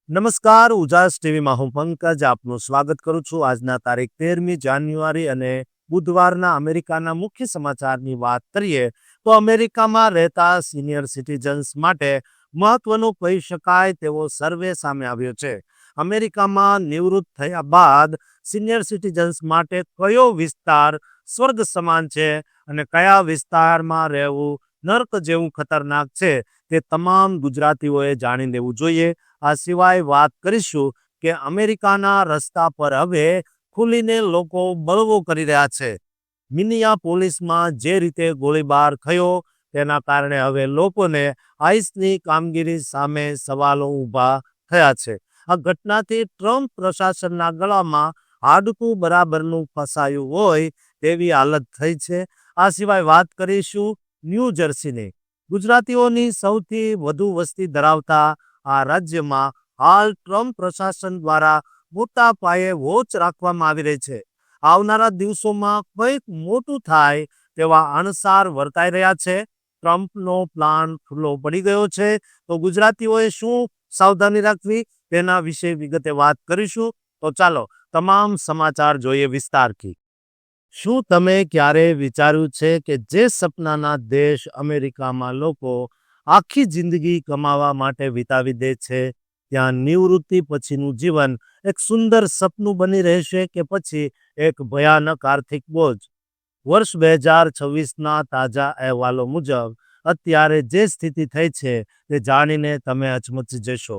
નમસ્કાર, ઉજાસ ટીવીમાં હું પંકજ આપનું સ્વાગત કરું છું. આજના તારીખ 13મી જાન્યુઆરી અને બુધવારના અમેરિકાના મુખ્ય સમાચારની વાત કરીએ તો અમેરિકામાં રહેતા સિનિયર સિટીઝન્સ માટે મહત્વનું કહી શકાય તેવો સર્વે સામે આવ્યો છે. અમેરિકામાં નિવૃત્ત થયા બાદ સિનિયર સિટીઝન્સ માટે કયો વિસ્તાર સ્વર્ગ સમાન છે અને કયા વિસ્તારમાં રહેવું નર્ક જેવું ખતરનાક છે તે તમામ ગુજરાતીઓએ જાણી લેવું જોઈએ. આ સિવાય વાત કરીશું કે અમેરિકાના રસ્તા પર હવે ખુલીને લોકો બળવો કરી રહ્યા છે. મિનિયાપોલિસમાં જે રીતે ગોળીબાર થયો તેના કારણે હવે લોકોને આઈસની કામગીરી સામે સવાલો ઊભા થયા છે. આ ઘટનાથી ટ્રમ્પ પ્રશાસનના ગળામાં હાડકું બરાબરનું ફસાયું હોય તેવી હાલત થઈ છે. આ સિવાય વાત કરીશું ન્યૂ જર્સીની. ગુજરાતીઓની સૌથી વધુ વસ્તી ધરાવતા આ રાજ્યમાં હાલ ટ્રમ્પ પ્રશાસન દ્વારા મોટા પાયે વોચ રાખવામાં આવી રહી છે. આવનારા દિવસોમાં કંઈક મોટું થાય તેવા અણસાર વર્તાઈ રહ્યા છે. ટ્રમ્પનો પ્લાન ખુલ્લો પડી ગયો છે, તો ગુજરાતીઓએ શું સાવધાની રાખવી તેના વિશે વિગતે વાત કરીશું. તો ચાલો તમામ સમાચાર જોઈએ વિસ્તારથી. શું તમે ક્યારે વિચાર્યું છે કે જે સપનાના દેશ અમેરિકામાં લોકો આખી જિંદગી કમાવા માટે વિતાવી દે છે, ત્યાં નિવૃત્તિ પછીનું જીવન એક સુંદર સપનું બની રહેશે કે પછી એક ભયાનક આર્થિક બોજ? વર્ષ 2026ના તાજા અહેવાલો મુજબ અત્યારે જે સ્થિતિ થઈ છે તે જાણીને તમે અચમચી જશો.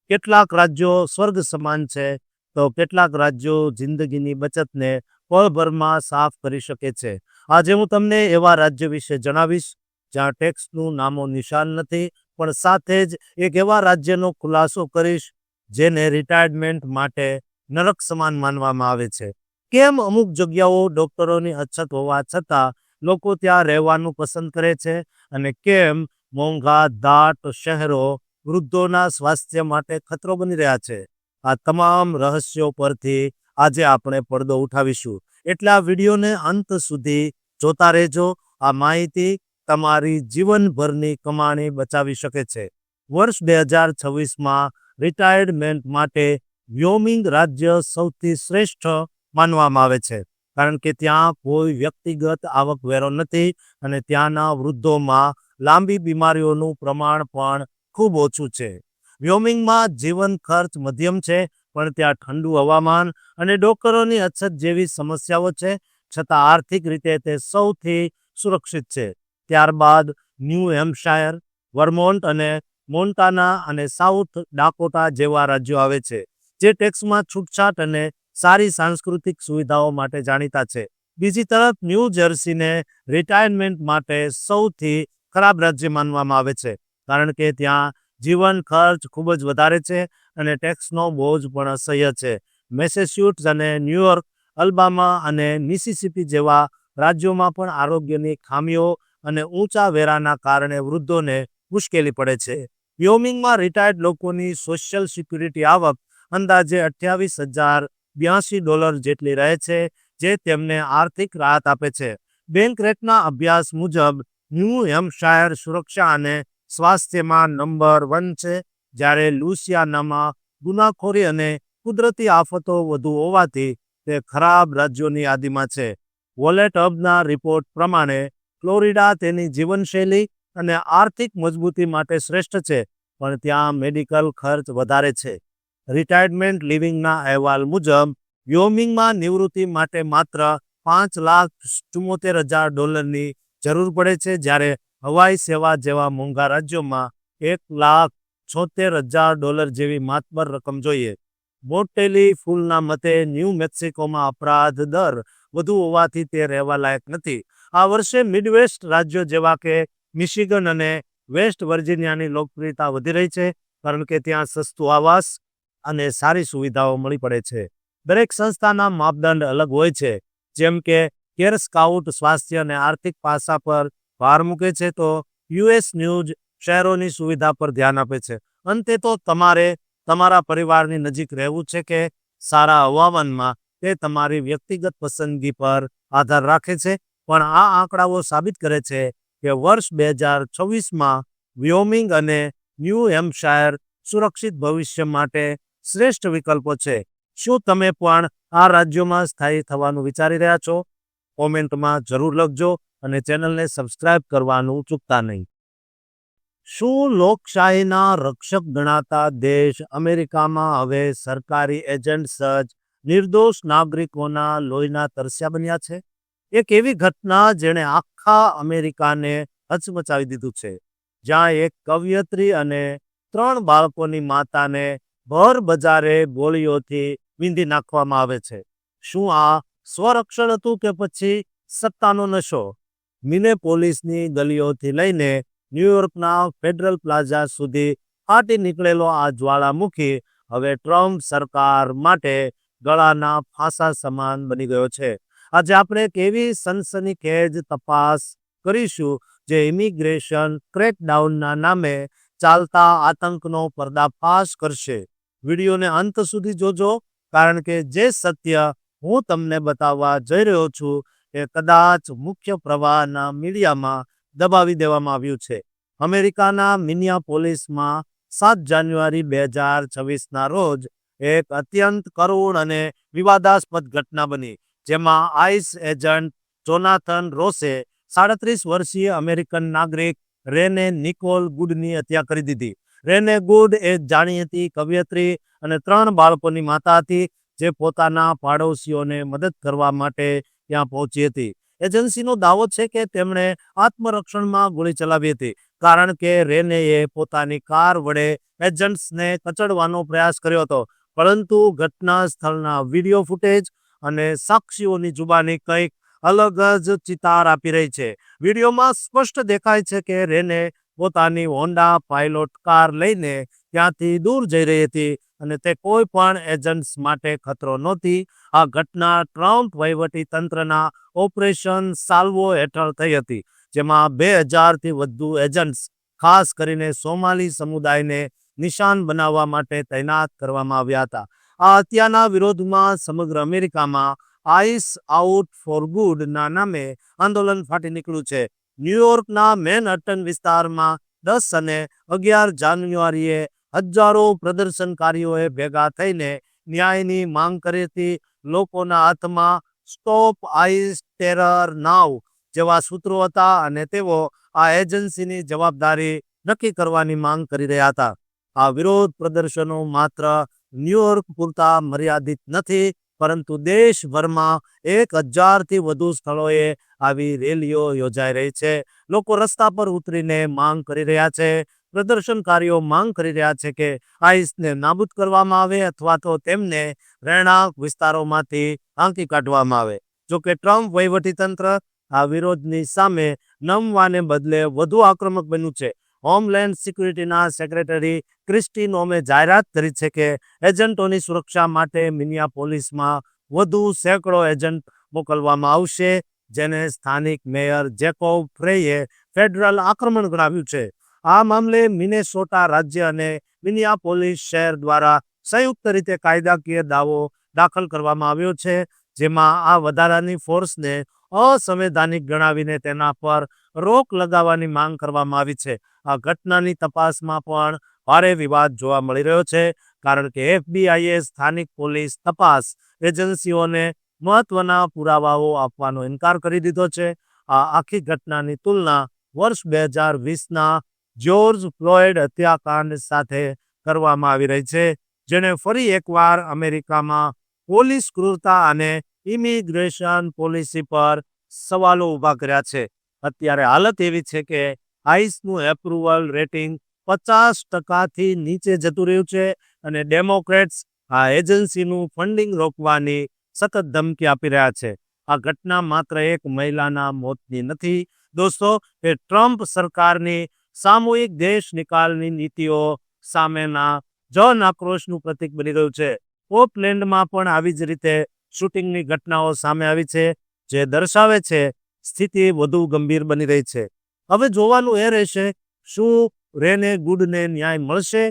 કેટલાક રાજ્યો સ્વર્ગ સમાન છે તો કેટલાક રાજ્યો જિંદગીની બચતને પળભરમાં સાફ કરી શકે છે. આજે હું તમને એવા રાજ્ય વિશે જણાવીશ જ્યાં ટેક્સનું નામો નિશાન નથી, પણ સાથે જ એક એવા રાજ્યનો ખુલાસો કરીશ જેને રિટાયરમેન્ટ માટે નરક સમાન માનવામાં આવે છે. કેમ અમુક જગ્યાઓ ડોક્ટરોની અછત હોવા છતાં લોકો ત્યાં રહેવાનું પસંદ કરે છે અને કેમ મોંઘા દાટ શહેરો વૃદ્ધોના સ્વાસ્થ્ય માટે ખતરો બની રહ્યા છે. આ તમામ રહસ્યો પરથી આજે આપણે પડદો ઉઠાવીશું. એટલે આ વિડીયોને અંત સુધી જોતા રહેજો. આ માહિતી તમારી જીવનભરની કમાણી બચાવી શકે છે. વર્ષ 2026માં રિટાયરમેન્ટ માટે વ્યોમિંગ રાજ્ય સૌથી શ્રેષ્ઠ માનવામાં આવે છે, કારણ કે ત્યાં કોઈ વ્યક્તિગત આવકવેરો નથી અને ત્યાંના વૃદ્ધોમાં લાંબી બીમારીઓનું પ્રમાણ પણ ખૂબ ઓછું છે. વ્યોમિંગમાં જીવન ખર્ચ મધ્યમ છે, પણ ત્યાં ઠંડુ હવામાન અને ડોક્ટરોની અછત જેવી સમસ્યાઓ છે, છતાં આર્થિક રીતે તે સૌથી સુરક્ષિત છે. ત્યારબાદ ન્યૂ હેમ્પશાયર, વર્મોન્ટ અને મોન્ટાના અને સાઉથ ડાકોટા જેવા રાજ્યો આવે છે, જે ટેક્સમાં છૂટછાટ અને સારી સાંસ્કૃતિક સુવિધાઓ માટે જાણીતા છે. બીજી તરફ ન્યૂ જર્સીને રિટાયરમેન્ટ માટે સૌથી ખરાબ રાજ્ય માનવામાં આવે છે, કારણ કે ત્યાં જીવન ખર્ચ ખૂબ જ વધારે છે અને ટેક્સનો બોજ પણ અસહ્ય છે. મેસેચ્યુટ્સ અને ન્યૂયોર્ક, અલબામા અને મિસિસિપી જેવા રાજ્યોમાં પણ આરોગ્યની ખામીઓ અને ઊંચા વેરાના કારણે વૃદ્ધોને મુશ્કેલી પડે છે. વ્યોમિંગમાં રિટાયર્ડ લોકોની સોશિયલ સિક્યુરિટી આવક અંદાજે $28,082 જેટલી રહે છે, જે તેમને આર્થિક રાહત આપે છે. બેંક રેટના અભ્યાસ મુજબ ન્યૂ હેમ્પશાયર સુરક્ષા અને સ્વાસ્થ્યમાં નંબર 1 છે, જ્યારે લુઇસિયાનામાં ગુનાખોરી અને કુદરતી આફતો વધુ હોવાથી તે ખરાબ રાજ્યોની યાદીમાં છે. વોલેટ હબના રિપોર્ટ પ્રમાણે ફ્લોરિડા તેની જીવનશૈલી અને આર્થિક મજબૂતી માટે શ્રેષ્ઠ છે, પણ ત્યાં મેડિકલ ખર્ચ વધારે છે. રિટાયરમેન્ટ લિવિંગના અહેવાલ મુજબ વ્યોમિંગમાં નિવૃત્તિ માટે માત્ર $5,74,000ની જરૂર પડે છે, જ્યારે હવાઈ સેવા જેવા મોંઘા રાજ્યોમાં $1,76,000 જેવી માતબર રકમ જોઈએ. મોટેલી ફૂલના મતે ન્યૂ મેક્સિકોમાં અપરાધ દર વધુ હોવાથી તે રહેવા લાયક નથી. આ વર્ષે મિડવેસ્ટ રાજ્યો જેવા કે મિશિગન અને વેસ્ટ વર્જિનિયાની લોકપ્રિયતા વધી રહી છે, કારણ કે ત્યાં સસ્તું આવાસ અને સારી સુવિધાઓ મળી પડે છે. દરેક સંસ્થાના માપદંડ અલગ હોય છે, જેમ કે કેર સ્કાઉટ સ્વાસ્થ્ય અને આર્થિક પાસા પર ભાર મૂકે છે, તો યુએસ ન્યૂઝ શહેરોની સુવિધા પર ધ્યાન આપે છે. અંતે તો તમારે તમારા પરિવારની નજીક રહેવું છે કે સારા હવામાનમાં, તે તમારી વ્યક્તિગત પસંદગી પર આધાર રાખે છે. પણ આ આંકડાઓ સાબિત કરે છે કે વર્ષ 2026માં વ્યોમિંગ અને ન્યૂ હેમ્પશાયર સુરક્ષિત ભવિષ્ય માટે શ્રેષ્ઠ વિકલ્પો છે. શું તમે પણ આ રાજ્યોમાં સ્થાયી થવાનું વિચારી રહ્યા છો? કોમેન્ટમાં જરૂર લખજો અને ચેનલને સબસ્ક્રાઇબ કરવાનું ચૂકતા નહીં. શું લોકશાહીના રક્ષક ગણાતા દેશ અમેરિકામાં હવે સરકારી એજન્ટ્સ જ નિર્દોષ નાગરિકોના લોહીના તરસ્યા બન્યા છે? એક એવી ઘટના જેણે આખા અમેરિકાને હચમચાવી દીધું છે, જ્યાં એક કવયત્રી અને 3 બાળકોની માતાને ભર બજારે ગોળીઓથી વીંધી નાખવામાં આવે છે. શું આ સ્વરક્ષણ હતું કે પછી સત્તાનો નશો? મિનેપોલિસની ગલીઓથી લઈને ન્યૂયોર્કના ફેડરલ પ્લાઝા સુધી ફાટી નીકળેલો આ જ્વાળામુખી હવે ટ્રમ્પ સરકાર માટે ગળાના ફાંસા સમાન બની ગયો છે. આજે આપણે એક એવી સનસનીખેજ તપાસ કરીશું જે ઇમિગ્રેશન ક્રેકડાઉનના નામે ચાલતા આતંકનો પર્દાફાશ કરશે. વિડીયોને અંત સુધી જોજો, કારણ કે જે સત્ય હું તમને બતાવવા જઈ રહ્યો છું એ કદાચ મુખ્ય પ્રવાહના મીડિયામાં દબાવી દેવામાં આવ્યું છે. અમેરિકાના મિનિયાપોલિસમાં 7 જાન્યુઆરી 2026ના રોજ એક અત્યંત કરુણ અને વિવાદાસ્પદ ઘટના બની, જેમાં આઈસ એજન્ટ જોનાથન રોસે 37 વર્ષીય અમેરિકન નાગરિક રેને નિકોલ ગુડની હત્યા કરી દીધી. રેને ગુડ એક જાણીતી કવયત્રી અને 3 બાળકોની માતા હતી, જે પોતાના પાડોશીઓને મદદ કરવા માટે ત્યાં પહોંચી હતી. એજન્સીનો દાવો છે કે તેમણે આત્મરક્ષણમાં ગોળી ચલાવી હતી, કારણ કે રેનેએ પોતાની કાર વડે એજન્ટ્સને કચડવાનો પ્રયાસ કર્યો હતો. પરંતુ ઘટના સ્થળના વિડીયો ફૂટેજ અને સાક્ષીઓની જુબાની કંઈક અલગ જ ચિતાર આપી રહી છે. વિડીયોમાં સ્પષ્ટ દેખાય છે કે રેને પોતાની હોન્ડા પાયલોટ કાર લઈને ત્યાંથી દૂર જઈ રહી હતી અને તે કોઈ પણ એજન્ટ્સ માટે ખતરો નહોતી. આ ઘટના ટ્રમ્પ વહીવટી તંત્રના ઓપરેશન સાલ્વો હેઠળ થઈ હતી, જેમાં 2000થી વધુ એજન્ટ્સ ખાસ કરીને સોમાલી સમુદાયને નિશાન બનાવવા માટે તૈનાત કરવામાં આવ્યા હતા. આ હત્યાના વિરોધમાં સમગ્ર અમેરિકામાં આઈસ આઉટ ફોર ગુડ ના નામે આંદોલન ફાટી નીકળ્યું છે. ન્યૂયોર્કના મેનહટન વિસ્તારમાં 10 અને 11 જાન્યુઆરીએ હજારો પ્રદર્શનકારીઓએ ભેગા થઈને ન્યાયની માંગ કરી હતી. લોકોના હાથમાં સ્ટોપ આઈસ ટેરર નાઉ જેવા સૂત્રો હતા અને તેઓ આ એજન્સીની જવાબદારી નક્કી કરવાની માંગ કરી રહ્યા હતા. આ વિરોધ પ્રદર્શનો માત્ર ન્યૂયોર્ક પૂરતા મર્યાદિત નથી, પરંતુ દેશભરમાં 1000થી વધુ સ્થળોએ આવી રેલીઓ યોજાઈ રહી છે. લોકો રસ્તા પર ઉતરીને માંગ કરી રહ્યા છે. પ્રદર્શનકારીઓ માંગ કરી રહ્યા છે કે આઈસને નાબૂદ કરવામાં આવે અથવા તો તેમને રહેણાંક વિસ્તારોમાંથી હાંકી કાઢવામાં આવે. જોકે ટ્રમ્પ વહીવટીતંત્ર આ વિરોધની સામે નમવાને બદલે વધુ આક્રમક બન્યું છે. હોમલેન્ડ સિક્યુરિટીના સેક્રેટરી ક્રિસ્ટી નોમે જાહેરાત કરી છે કે એજન્ટોની સુરક્ષા માટે મિનિયાપોલિસમાં વધુ સેંકડો એજન્ટ મોકલવામાં આવશે, જેને સ્થાનિક મેયર જેકોબ ફ્રેયે ફેડરલ આક્રમણ ગણાવ્યું છે. આ મામલે મિનેસોટા રાજ્ય અને મિનિયાપોલિસ શહેર દ્વારા સંયુક્ત રીતે કાયદાકીય દાવો દાખલ કરવામાં આવ્યો છે, જેમાં આ વધારાની ફોર્સને અસંવૈધાનિક ગણાવીને તેના પર રોક લગાવવાની માંગ કરવામાં આવી છે. આ ઘટનાની તપાસમાં પણ ભારે વિવાદ જોવા મળી રહ્યો છે, કારણ કે એફબીઆઈએ સ્થાનિક પોલીસ તપાસ એજન્સીઓને મહત્વના પુરાવાઓ આપવાનો ઇનકાર કરી દીધો છે. આ આખી ઘટનાની તુલના વર્ષ 2020ના જ્યોર્જ ફ્લોયડ હત્યાકાંડ સાથે કરવામાં આવી રહી છે, જેણે ફરી એકવાર અમેરિકામાં પોલીસ ક્રૂરતા અને ઇમિગ્રેશન પોલિસી પર સવાલો ઊભા કર્યા છે. અત્યારે હાલત એવી છે કે આઈસનું એપ્રુવલ રેટિંગ 50%થી નીચે જતું રહ્યું છે અને ડેમોક્રેટ્સ આ એજન્સીનું ફંડિંગ રોકવાની સતત ધમકી આપી રહ્યા છે. આ ઘટના માત્ર એક મહિલાના મોતની નથી દોસ્તો, એ ટ્રમ્પ સરકારની સામૂહિક દેશ નિકાલની નીતિઓ સામેના જન આક્રોશનું પ્રતીક બની રહ્યું છે. પોર્ટલેન્ડમાં પણ આવી જ રીતે શૂટિંગની ઘટનાઓ સામે આવી છે, જે દર્શાવે છે સ્થિતિ વધુ ગંભીર બની રહી છે. હવે જોવાનું એ રહેશે, શું રેને ગુડને ન્યાય મળશે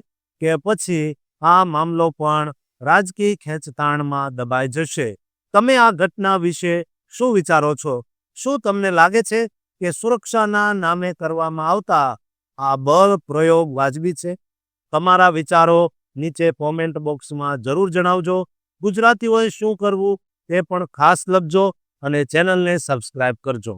કે પછી આ મામલો પણ રાજકીય ખેંચતાણમાં દબાઈ જશે. તમે આ ઘટના વિશે શું વિચારો છો? શું તમને લાગે છે કે સુરક્ષાના નામે કરવામાં આવતા આ બળ પ્રયોગ વાજબી છે? તમારા વિચારો નીચે કોમેન્ટ બોક્સમાં જરૂર જણાવજો. ગુજરાતીઓએ શું કરવું તે પણ ખાસ લખજો અને ચેનલને સબસ્ક્રાઇબ કરજો.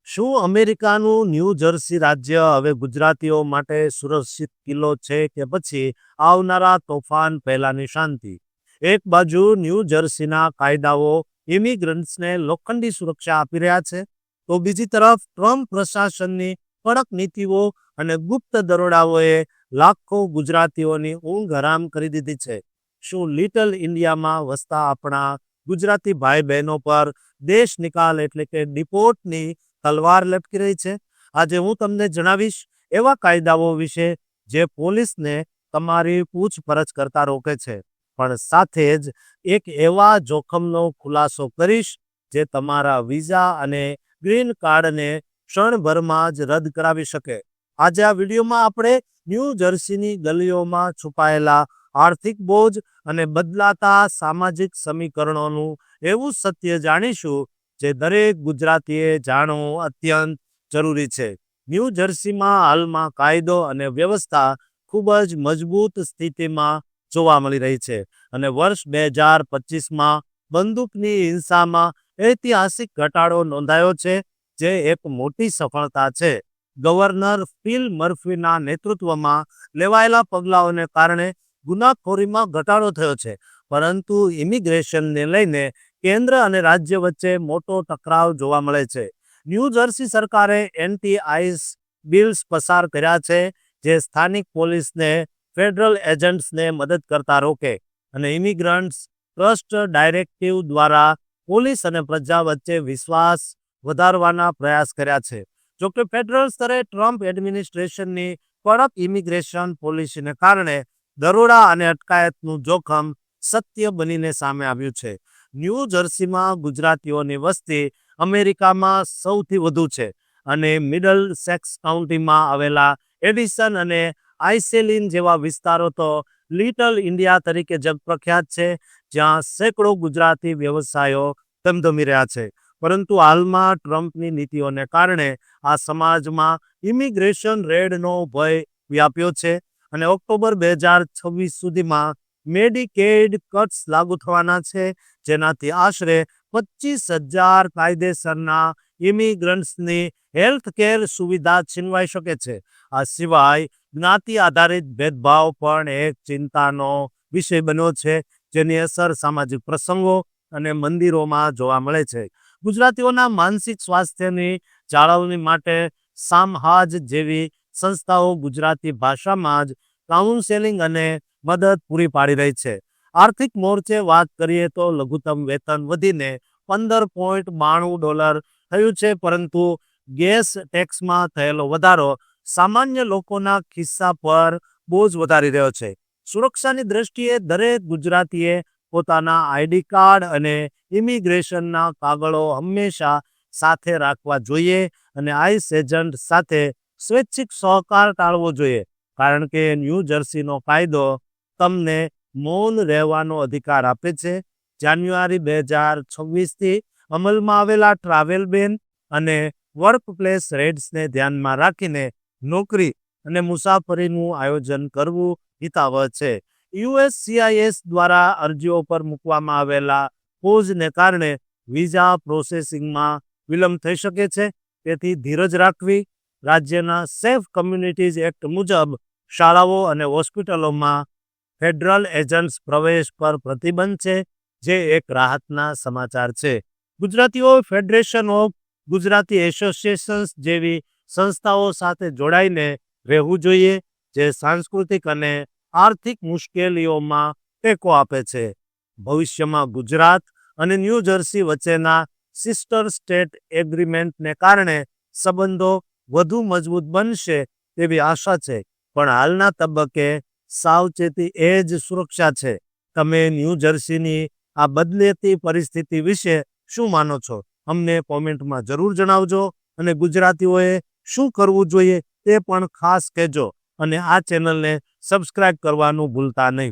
શું અમેરિકાનું ન્યૂ જર્સી રાજ્ય હવે ગુજરાતીઓ માટે સુરક્ષિત કિલ્લો છે કે પછી આવનારા તોફાન પહેલાની શાંતિ? એક બાજુ ન્યૂ જર્સીના કાયદાઓ ઇમિગ્રન્ટ્સને લોખંડી સુરક્ષા આપી રહ્યા છે, તો બીજી તરફ ટ્રમ્પ પ્રશાસનની કડક નીતિઓ અને ગુપ્ત દરોડાઓએ લાખો ગુજરાતીઓની ઊંઘ હરામ કરી દીધી છે. શું લિટલ ઇન્ડિયામાં વસતા આપણા ગુજરાતી ભાઈ બહેનો પર દેશ નિકાલ એટલે કે ડિપોર્ટની તલવાર લટકી રહી છે? આજે હું તમને જણાવીશ એવા કાયદાઓ વિશે જે પોલીસને તમારી પૂછપરછ કરતા રોકે છે, પણ સાથે જ એક એવા જોખમનો ખુલાસો કરીશ જે તમારા વિઝા અને ગ્રીન કાર્ડને ક્ષણભરમાં જ રદ કરાવી શકે. આજે આ વિડીયોમાં આપણે ન્યૂ જર્સીની ગલીઓમાં છુપાયેલા આર્થિક બોજ અને બદલાતા સામાજિક સમીકરણોનું એવું સત્ય જાણીશું જે દરેક ગુજરાતીએ જાણવું અત્યંત જરૂરી છે. ન્યૂ જર્સીમાં હાલમાં કાયદો અને વ્યવસ્થા ખૂબ જ મજબૂત સ્થિતિમાં જોવા મળી રહી છે અને વર્ષ 2025માં બંદૂકની હિંસામાં ઐતિહાસિક ઘટાડો નોંધાયો છે, જે એક મોટી સફળતા છે. ગવર્નર ફિલ મર્ફીના નેતૃત્વમાં લેવાયેલા પગલાઓને કારણે ગુનાખોરીમાં ઘટાડો થયો છે, પરંતુ ઇમિગ્રેશનને લઈને કેન્દ્ર અને રાજ્ય વચ્ચે મોટો ટકરાવ જોવા મળે છે. ન્યૂ જર્સી સરકારે એન્ટી-આઈસ બિલ્સ પસાર કર્યા છે, જે સ્થાનિક પોલીસને ફેડરલ એજન્ટ્સને મદદ કરતા રોકે અને ઇમિગ્રન્ટ્સ ટ્રસ્ટ ડાયરેક્ટિવ દ્વારા પોલીસ અને પ્રજા વચ્ચે વિશ્વાસ વધારવાના પ્રયાસ કર્યા છે. જોકે ફેડરલ સ્તરે ટ્રમ્પ એડમિનિસ્ટ્રેશનની કડક ઇમિગ્રેશન પોલિસીને કારણે દરોડા અને અટકાયતનું જોખમ સત્ય બનીને સામે આવ્યું છે. ન્યૂ જર્સીમાં ગુજરાતીઓની વસ્તી અમેરિકામાં સૌથી વધુ છે અને મિડલ સેક્સ કાઉન્ટીમાં આવેલા એડિસન અને આઇસેલિન જેવા વિસ્તારો તો લિટલ ઇન્ડિયા તરીકે જગપ્રખ્યાત છે, જ્યાં સેંકડો ગુજરાતી વ્યવસાયો ધમધમી રહ્યા છે. પરંતુ હાલમાં ટ્રમ્પની નીતિઓને કારણે આ સમાજમાં ઇમિગ્રેશન રેડનો ભય વ્યાપ્યો છે અને ઓક્ટોબર 2026 સુધીમાં મેડિકેડ કટ્સ લાગુ થવાના છે, જેનાથી આશરે 25,000 કાયદેસરના ઇમિગ્રન્ટ્સની હેલ્થકેર સુવિધા છીનવાઈ શકે છે. આ સિવાય જ્ઞાતિ આધારિત ભેદભાવ પણ એક ચિંતાનો વિષય બન્યો છે, જેની અસર સામાજિક પ્રસંગો અને મંદિરોમાં જોવા મળે છે. ગુજરાતીઓના માનસિક સ્વાસ્થ્યની જાળવણી માટે સામહાજ જેવી સંસ્થાઓ ગુજરાતી ભાષામાં જ કાઉન્સેલિંગ અને મદદ પૂરી પાડી રહી છે. આર્થિક મોરચે વાત કરીએ તો લઘુત્તમ વેતન વધીને $15.92 થયું છે, પરંતુ ગેસ ટેક્સમાં થયેલો વધારો સામાન્ય લોકોના ખિસ્સા પર બોજ વધારી રહ્યો છે. સુરક્ષાની દ્રષ્ટિએ દરેક ગુજરાતીએ પોતાના આઈડી કાર્ડ અને ઇમિગ્રેશનના કાગળો હંમેશા સાથે રાખવા જોઈએ અને આઈસ એજન્ટ સાથે સ્વૈચ્છિક સહકાર ટાળવો જોઈએ, કારણ કે ન્યૂ જર્સીનો કાયદો તમને મૌન રહેવાનો અધિકાર આપે છે. જાન્યુઆરી 2026થી અમલમાં આવેલા ટ્રાવેલ બેન અને વર્કપ્લેસ રેડ્સને ધ્યાનમાં રાખીને નોકરી અને મુસાફરીનું આયોજન કરવું હિતાવહ છે. USCIS દ્વારા અરજીઓ પર મૂકવામાં આવેલા પોઝને કારણે વિઝા પ્રોસેસિંગમાં વિલંબ થઈ શકે છે, તેથી ધીરજ રાખવી. રાજ્યના સેફ કમ્યુનિટીઝ એક્ટ મુજબ શાળાઓ અને હોસ્પિટલોમાં ફેડરલ એજન્ટ્સ પ્રવેશ પર પ્રતિબંધ છે, જે એક રાહતના સમાચાર છે. ગુજરાતીઓ ફેડરેશન ઓફ ગુજરાતી એસોસિએશન્સ જેવી સંસ્થાઓ સાથે જોડાઈને રહેવું જોઈએ, જે સાંસ્કૃતિક અને આર્થિક મુશ્કેલીઓમાં ટેકો આપે છે. ભવિષ્યમાં ગુજરાત અને ન્યૂ જર્સી વચ્ચેના સિસ્ટર સ્ટેટ એગ્રીમેન્ટને કારણે સંબંધો વધુ મજબૂત બનશે તેવી આશા છે, પણ હાલના તબક્કે સાવચેતી એ જ સુરક્ષા છે. તમે ન્યૂ જર્સીની આ બદલેતી પરિસ્થિતિ વિશે શું માનો છો? અમને કોમેન્ટમાં જરૂર જણાવજો અને ગુજરાતીઓએ શું કરવું જોઈએ તે પણ ખાસ કહેજો અને આ ચેનલને સબસ્ક્રાઇબ કરવાનું ભૂલતા નહીં.